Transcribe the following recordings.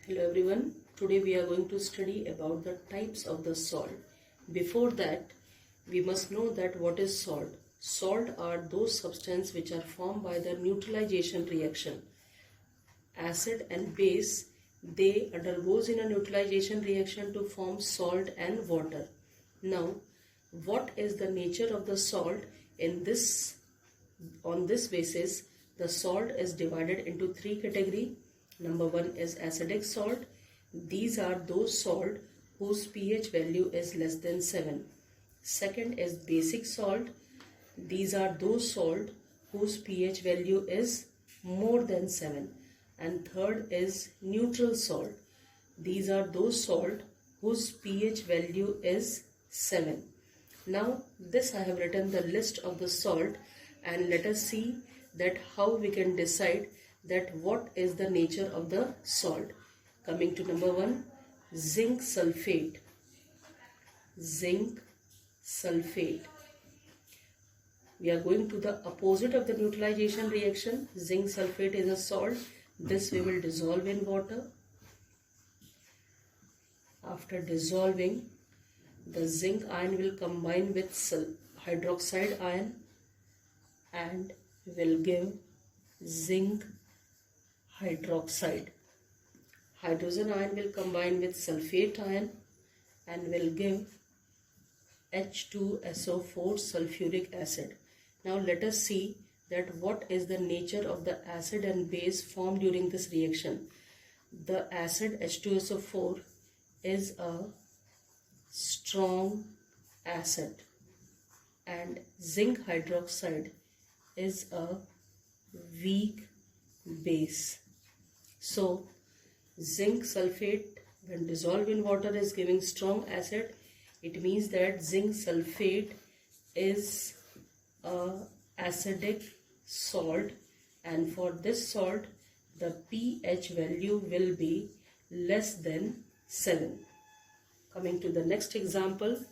Hello everyone. Today we are going to study about the types of the salt. Before that, we must know that what is salt. Salt are those substances which are formed by the neutralization reaction. Acid and base, they undergoes in a neutralization reaction to form salt and water. Now, what is the nature of the salt? On this basis, the salt is divided into three categories. Number one is acidic salt. These are those salt whose pH value is less than 7. Second is basic salt. These are those salt whose pH value is more than 7. And third is neutral salt. These are those salt whose pH value is 7. Now this I have written the list of the salt, and let us see that how we can decide that what is the nature of the salt. Coming to number one, zinc sulfate. Zinc sulfate. We are going to the opposite of the neutralization reaction. Zinc sulfate is a salt. This we will dissolve in water. After dissolving, the zinc ion will combine with hydroxide ion and will give zinc hydroxide. Hydrogen ion will combine with sulfate ion and will give H2SO4 sulfuric acid. Now let us see that what is the nature of the acid and base formed during this reaction. The acid H2SO4 is a strong acid and zinc hydroxide is a weak base. So zinc sulfate when dissolved in water is giving strong acid. It means that zinc sulfate is a acidic salt, and for this salt the pH value will be less than 7. Coming to the next example,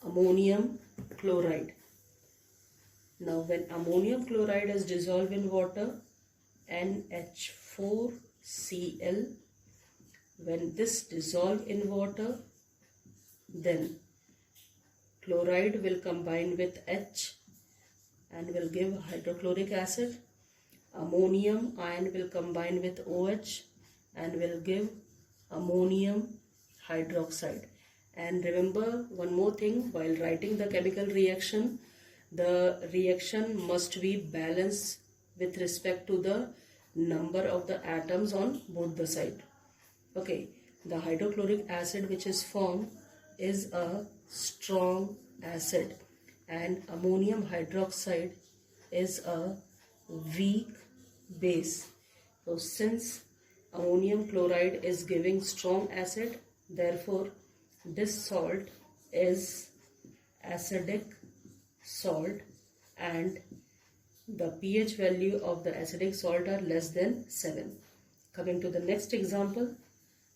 ammonium chloride. Now when ammonium chloride is dissolved in water, NH4Cl, when this dissolve in water, then chloride will combine with H and will give hydrochloric acid. Ammonium ion will combine with OH and will give ammonium hydroxide. And remember one more thing, while writing the chemical reaction, the reaction must be balanced with respect to the number of the atoms on both the sides. Okay, the hydrochloric acid which is formed is a strong acid and ammonium hydroxide is a weak base. So since ammonium chloride is giving strong acid, therefore this salt is acidic salt and the pH value of the acidic salt are less than 7. Coming to the next example.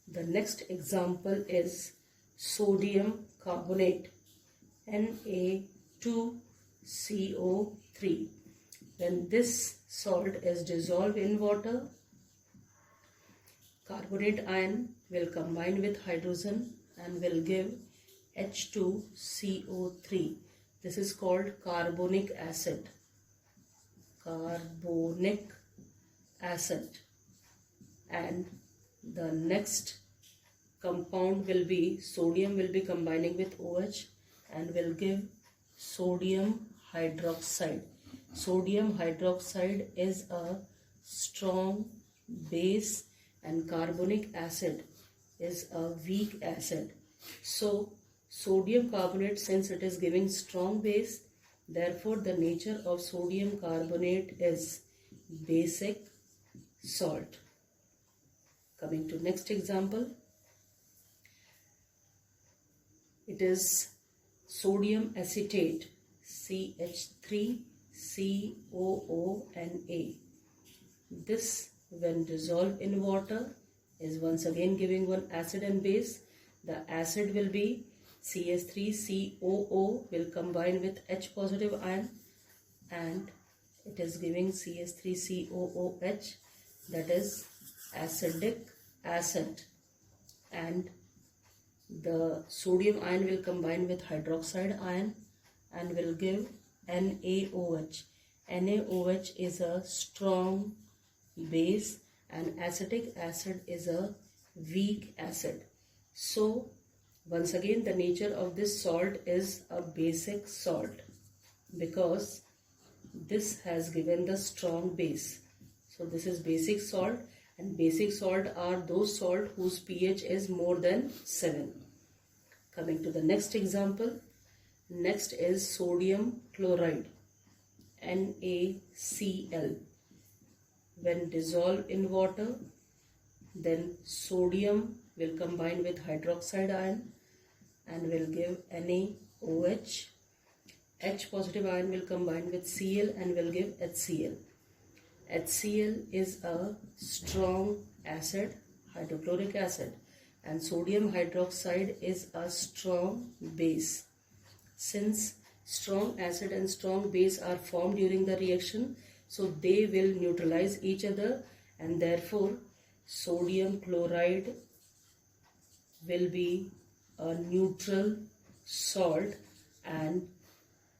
The next example is sodium carbonate, Na2CO3. When this salt is dissolved in water, carbonate ion will combine with hydrogen and will give H2CO3. This is called carbonic acid. Carbonic acid. And the next compound will be sodium will be combining with OH and will give sodium hydroxide. Sodium hydroxide is a strong base and carbonic acid is a weak acid. So sodium carbonate, since it is giving strong base, therefore the nature of sodium carbonate is basic salt. Coming to next example, it is sodium acetate, CH3COONA. This when dissolved in water is once again giving one acid and base. The acid will be CH3COO will combine with H positive ion and it is giving CH3COOH, that is acidic acid, and the sodium ion will combine with hydroxide ion and will give NaOH. NaOH is a strong base and acetic acid is a weak acid. So once again, the nature of this salt is a basic salt because this has given the strong base. So this is basic salt, and basic salt are those salt whose pH is more than 7. Coming to the next example, next is sodium chloride, NaCl. When dissolved in water, then sodium will combine with hydroxide ion and will give NaOH. H positive ion will combine with Cl and will give HCl. HCl is a strong acid, hydrochloric acid, and sodium hydroxide is a strong base. Since strong acid and strong base are formed during the reaction, so they will neutralize each other, and therefore sodium chloride will be a neutral salt, and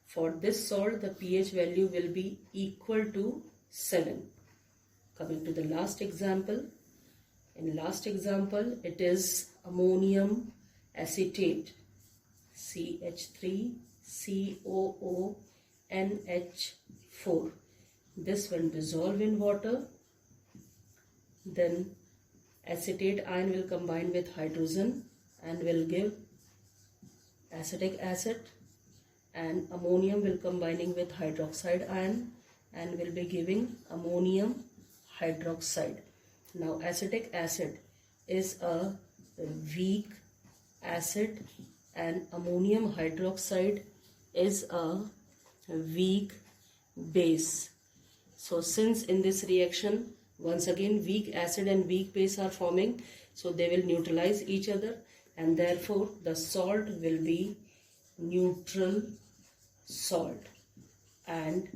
for this salt the pH value will be equal to 7. Coming to the last example, in last example it is ammonium acetate, CH3COONH4. This when dissolved in water, then acetate ion will combine with hydrogen and will give acetic acid, and ammonium will combining with hydroxide ion and will be giving ammonium hydroxide. Now acetic acid is a weak acid and ammonium hydroxide is a weak base. So since in this reaction once again weak acid and weak base are forming, so they will neutralize each other, and therefore the salt will be neutral salt, and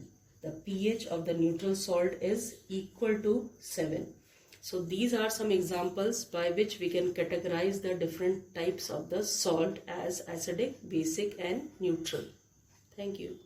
the pH of the neutral salt is equal to 7. So these are some examples by which we can categorize the different types of the salt as acidic, basic and neutral. Thank you.